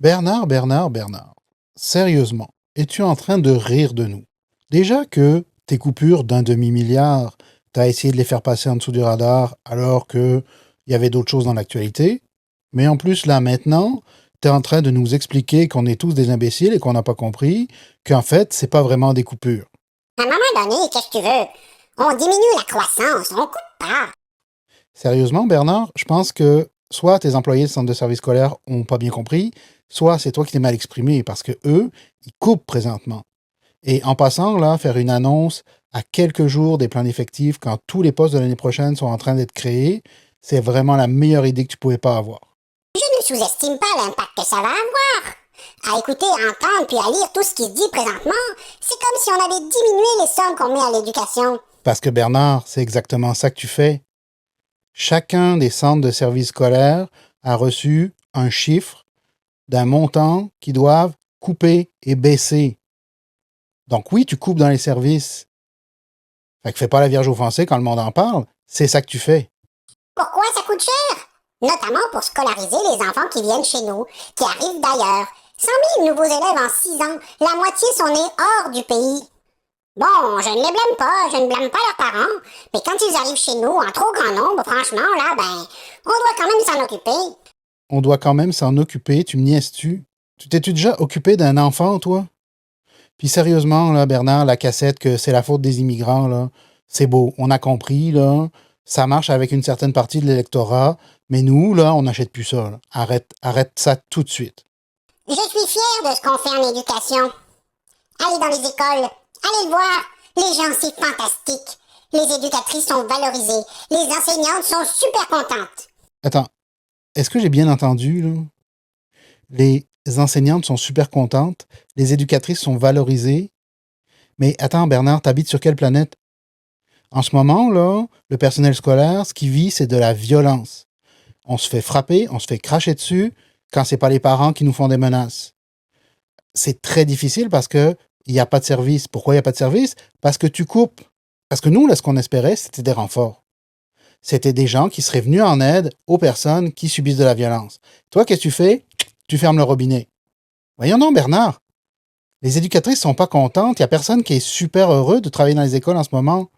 Bernard, Bernard, Bernard, sérieusement, es-tu en train de rire de nous? Déjà que tes coupures d'un demi-milliard, t'as essayé de les faire passer en dessous du radar alors que il y avait d'autres choses dans l'actualité, mais en plus là maintenant, t'es en train de nous expliquer qu'on est tous des imbéciles et qu'on n'a pas compris qu'en fait, c'est pas vraiment des coupures. À un moment donné, qu'est-ce que tu veux? On diminue la croissance, on coupe pas. Sérieusement, Bernard, je pense que soit tes employés de centre de service scolaire ont pas bien compris, soit c'est toi qui t'es mal exprimé parce que eux, ils coupent présentement. Et en passant, là, faire une annonce à quelques jours des plans d'effectifs quand tous les postes de l'année prochaine sont en train d'être créés, c'est vraiment la meilleure idée que tu pouvais pas avoir. Je ne sous-estime pas l'impact que ça va avoir. À écouter, à entendre, puis à lire tout ce qui se dit présentement, c'est comme si on avait diminué les sommes qu'on met à l'éducation. Parce que Bernard, c'est exactement ça que tu fais. Chacun des centres de services scolaires a reçu un chiffre d'un montant qu'ils doivent couper et baisser. Donc oui, tu coupes dans les services. Fait que fais pas la vierge offensée quand le monde en parle, c'est ça que tu fais. Pourquoi ça coûte cher? Notamment pour scolariser les enfants qui viennent chez nous, qui arrivent d'ailleurs. 100 000 nouveaux élèves en 6 ans, la moitié sont nés hors du pays. Bon, je ne les blâme pas, je ne blâme pas leurs parents, mais quand ils arrivent chez nous en trop grand nombre, franchement, là, on doit quand même s'en occuper. On doit quand même s'en occuper, tu me niaises-tu? Tu t'es-tu déjà occupé d'un enfant, toi? Puis sérieusement, là, Bernard, la cassette que c'est la faute des immigrants, là, c'est beau, on a compris, là, ça marche avec une certaine partie de l'électorat, mais nous, là, on n'achète plus ça, là. Arrête ça tout de suite. Je suis fière de ce qu'on fait en éducation. Allez dans les écoles, allez le voir, les gens c'est fantastique. Les éducatrices sont valorisées, les enseignantes sont super contentes. Attends, est-ce que j'ai bien entendu, là? Les enseignantes sont super contentes, les éducatrices sont valorisées, mais attends, Bernard, t'habites sur quelle planète? En ce moment, là, le personnel scolaire, ce qu'il vit, c'est de la violence. On se fait frapper, on se fait cracher dessus quand c'est pas les parents qui nous font des menaces. C'est très difficile parce que il n'y a pas de service. Pourquoi il n'y a pas de service? Parce que tu coupes. Parce que nous, là, ce qu'on espérait, c'était des renforts. C'était des gens qui seraient venus en aide aux personnes qui subissent de la violence. Toi, qu'est-ce que tu fais? Tu fermes le robinet. Voyons non, Bernard. Les éducatrices sont pas contentes. Il n'y a personne qui est super heureux de travailler dans les écoles en ce moment.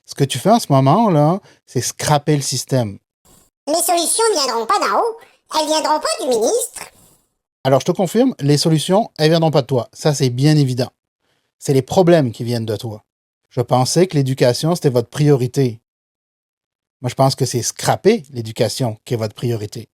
Ce que tu fais en ce moment, là, c'est scraper le système. Les solutions ne viendront pas d'en haut, elles viendront pas du ministre. Alors, je te confirme, les solutions, elles viendront pas de toi. Ça, c'est bien évident. C'est les problèmes qui viennent de toi. Je pensais que l'éducation, c'était votre priorité. Moi, je pense que c'est scraper l'éducation qui est votre priorité.